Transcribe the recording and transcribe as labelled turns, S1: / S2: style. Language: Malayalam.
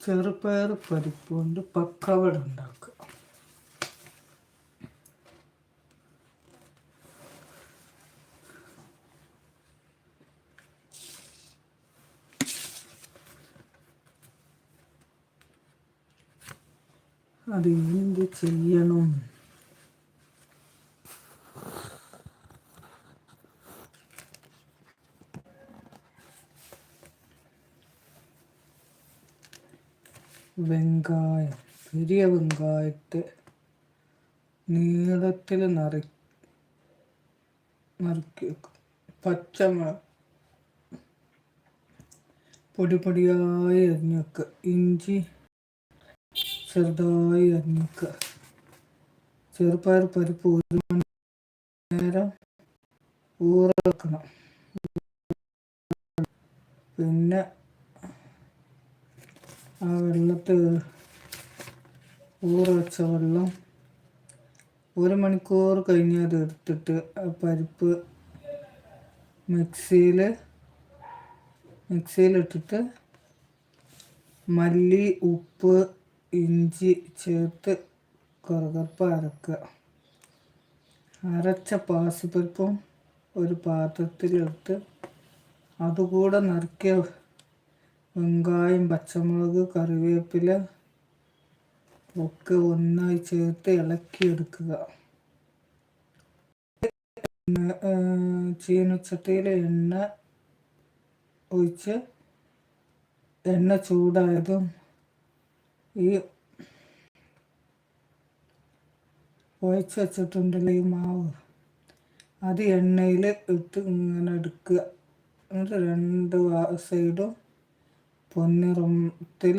S1: ചെറുപയർ പരിപ്പ് കൊണ്ട് പക്കവട ഉണ്ടാക്കുക. അത് എന്ത് ചെയ്യണം? വെങ്കായം, പെരിയ വെങ്കായത്തെ നീളത്തിൽ നറുക്കി വെക്കും. പച്ചമുളക് പൊടിയായി അരിഞ്ഞു വെക്കുക. ഇഞ്ചി ചെറുതായി അരിഞ്ഞു വെക്കുക. ചെറുപയർ പരിപ്പ് 1 മണി നേരം ഊറ വെക്കണം. പിന്നെ ആ വെള്ളത്തിൽ ഊറ വെച്ച വെള്ളം 1 മണിക്കൂർ കഴിഞ്ഞ് അത് എടുത്തിട്ട് ആ പരിപ്പ് മിക്സിയിലിട്ടിട്ട് മല്ലി, ഉപ്പ്, ഇഞ്ചി ചേർത്ത് കറുകറുപ്പ് അരക്കുക. അരച്ച പാസിപ്പരിപ്പും ഒരു പാത്രത്തിലെടുത്ത് അതുകൂടെ നറുക്കിയ വെങ്കായം, പച്ചമുളക്, കറിവേപ്പില ഒക്കെ ഒന്നായി ചേർത്ത് ഇളക്കിയെടുക്കുക. ചീനച്ചട്ടിയിൽ എണ്ണ ഒഴിച്ച് എണ്ണ ചൂടായതും ഈ ഒഴിച്ച് വെച്ചിട്ടുണ്ടല്ലോ ഈ മാവ്, അത് എണ്ണയിൽ ഇട്ട് ഇങ്ങനെ എടുക്കുക. എന്നിട്ട് 2 സൈഡും പൊന്നിറത്തിൽ